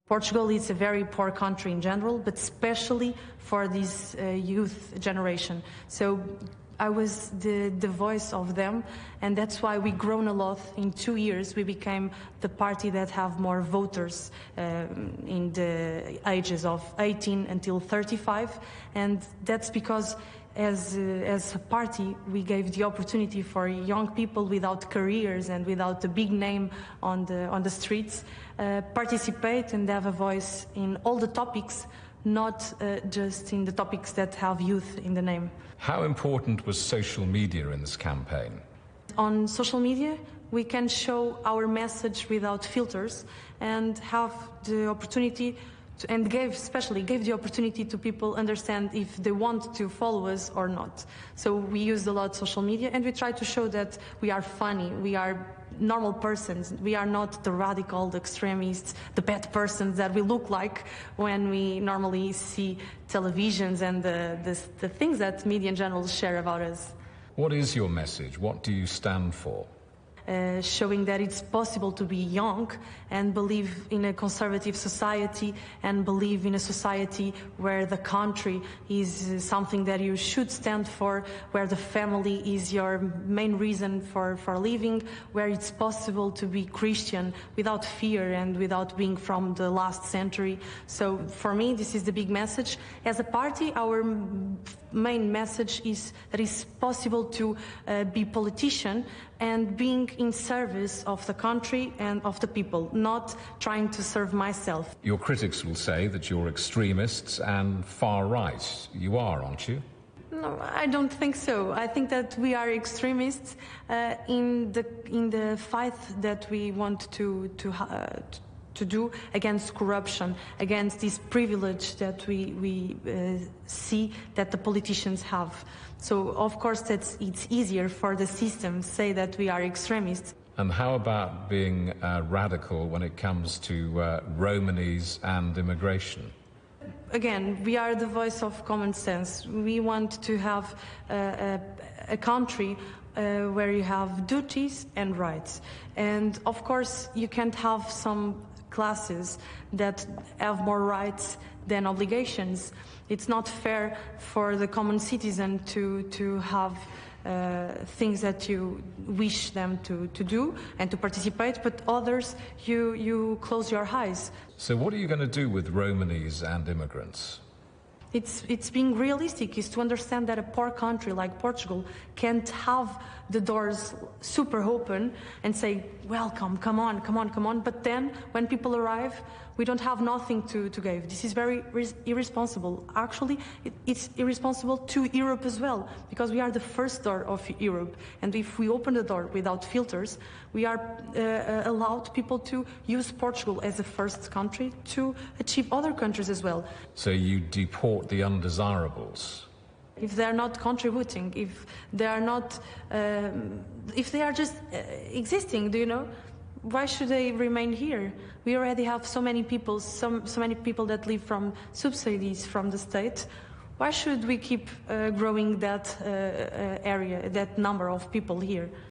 Portugal is a very poor country in general, but especially for this youth generation. So I was the voice of them, and that's why we've grown a lot. In 2 years, we became the party that have more voters in the ages of 18 until 35, and that's because as a party, we gave the opportunity for young people without careers and without a big name on the streets participate and have a voice in all the topics, not just in the topics that have youth in the name. How important was social media in this campaign? On social media, we can show our message without filters and have the opportunity and gave the opportunity to people understand if they want to follow us or not. So we used a lot social media, and we try to show that we are funny, we are normal persons, we are not the radical, the extremists, the bad persons that we look like when we normally see televisions and the things that media in general share about us. What is your message? What do you stand for? Showing that it's possible to be young and believe in a conservative society and believe in a society where the country is something that you should stand for, where the family is your main reason for living, where it's possible to be Christian without fear and without being from the last century. So for me, this is the big message. As a party, our main message is that it's possible to be politician and being in service of the country and of the people, not trying to serve myself. Your critics will say that you're extremists and far right. You are, aren't you? No, I don't think so. I think that we are extremists in the fight that we want to do against corruption, against this privilege that we see that the politicians have. So, of course, it's easier for the system to say that we are extremists. And how about being radical when it comes to Romanies and immigration? Again, we are the voice of common sense. We want to have a country where you have duties and rights. And, of course, you can't have some classes that have more rights than obligations. It's not fair for the common citizen to have things that you wish them to do and to participate, but others you close your eyes. So what are you going to do with Romanies and immigrants? It's being realistic, is to understand that a poor country like Portugal can't have the doors super open and say, welcome, come on. But then, when people arrive, we don't have nothing to give. This is very irresponsible. Actually, it's irresponsible to Europe as well, because we are the first door of Europe. And if we open the door without filters, we are allowed people to use Portugal as a first country to achieve other countries as well. So you deport the undesirables? If they are not contributing, if they are not, if they are just existing, do you know? Why should they remain here? We already have so many people, so many people that live from subsidies from the state. Why should we keep growing that area, that number of people here?